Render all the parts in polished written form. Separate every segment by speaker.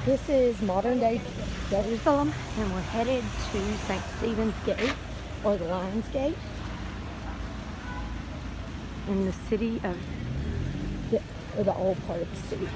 Speaker 1: This is modern day Jerusalem, and we're headed to St. Stephen's Gate, or the Lion's Gate, in the city of, or the old part of the city.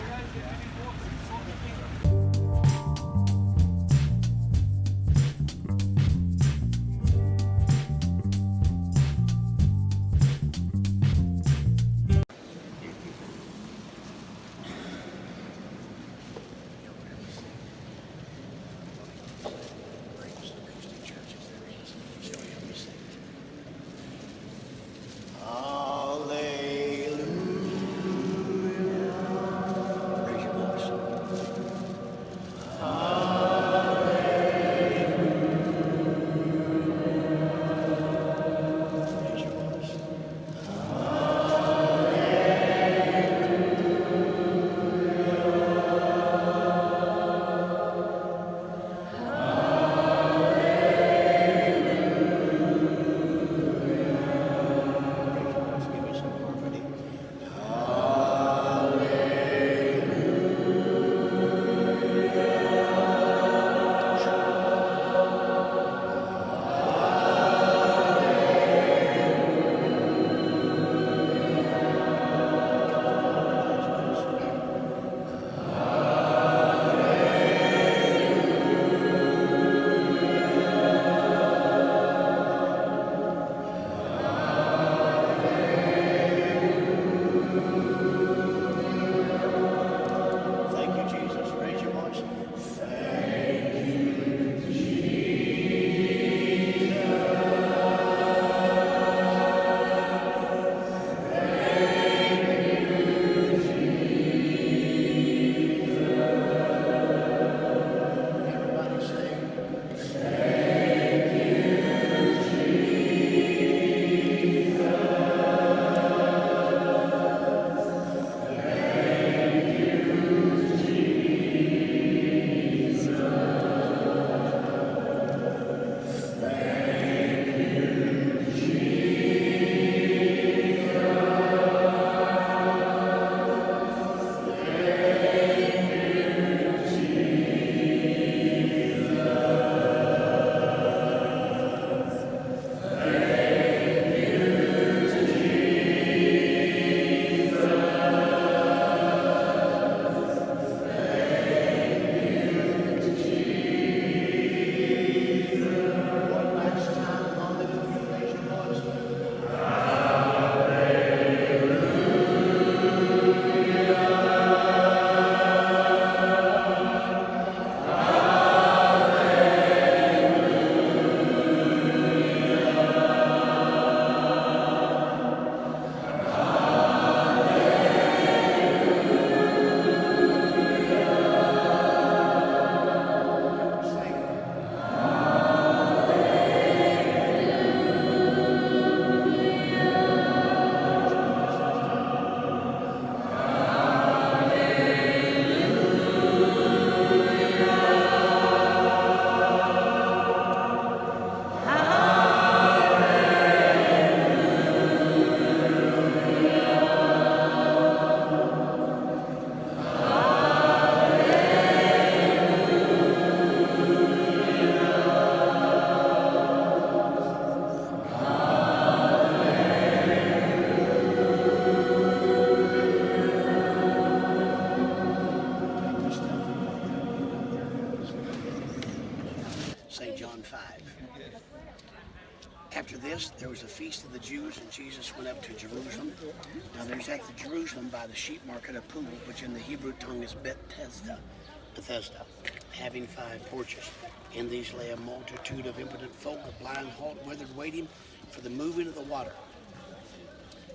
Speaker 2: St. John 5. After this, there was a feast of the Jews, and Jesus went up to Jerusalem. Now there's at the Jerusalem by the sheep market a pool, which in the Hebrew tongue is Bethesda, having 5 porches. In these lay a multitude of impotent folk, the blind, halt, withered, waiting for the moving of the water.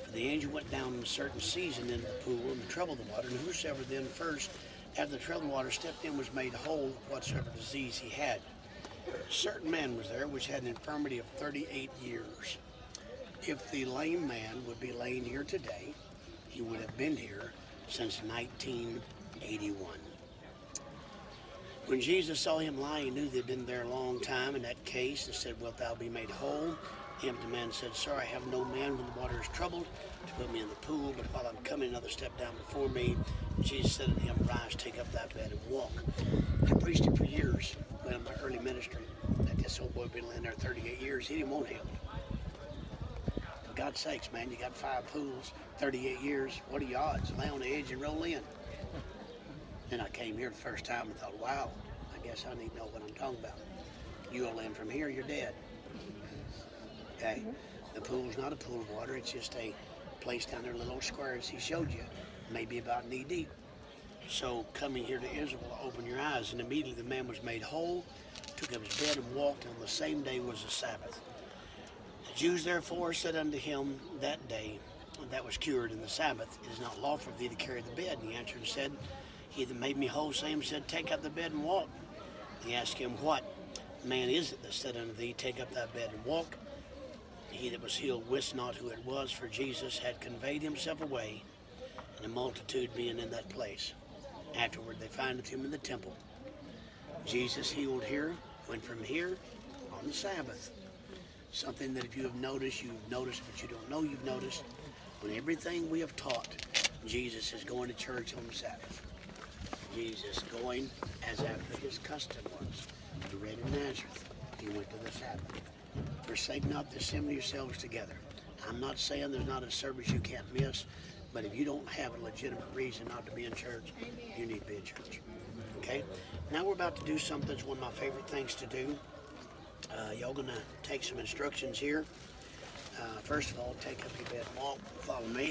Speaker 2: For the angel went down in a certain season into the pool and troubled the water, and whosoever then first, after the troubled water, stepped in was made whole of whatsoever disease he had. A certain man was there which had an infirmity of 38 years. If the lame man would be laying here today, he would have been here since 1981. When Jesus saw him lying, he knew they'd been there a long time in that case, and said, "Wilt thou be made whole?" The empty man said, Sir, I have no man when the water is troubled to put me in the pool, but while I'm coming, another step down before me. Jesus said unto him, Rise, take up thy bed and walk. I preached it for years in my early ministry. That this old boy been living there 38 years. He didn't want help. For God's sakes, man, you got 5 pools, 38 years. What are your odds? Lay on the edge and roll in. Then I came here the first time and thought, wow, I guess I need to know what I'm talking about. You go in from here, you're dead. Okay? The pool's not a pool of water. It's just a place down there, little square as he showed you, maybe about knee deep. So coming here to Israel will open your eyes. And immediately the man was made whole, took up his bed and walked, and on the same day was the Sabbath. The Jews therefore said unto him that day, that was cured in the Sabbath, It is not lawful for thee to carry the bed. And he answered and said, He that made me whole, same said, Take up the bed and walk. And he asked him, What man is it that said unto thee, Take up thy bed and walk? He that was healed wist not who it was, for Jesus had conveyed himself away, and the multitude being in that place. Afterward they findeth him in the temple. Jesus healed here, went from here on the Sabbath. Something that if you have noticed, you've noticed, but you don't know you've noticed. When everything we have taught, Jesus is going to church on the Sabbath. Jesus going as after his custom was. He read in Nazareth. He went to the Sabbath. Forsake not the assembly yourselves together. I'm not saying there's not a service you can't miss, but if you don't have a legitimate reason not to be in church, you need to be in church. Okay? Now we're about to do something that's one of my favorite things to do. Y'all gonna take some instructions here. First of all, take up your bed and walk. Follow me.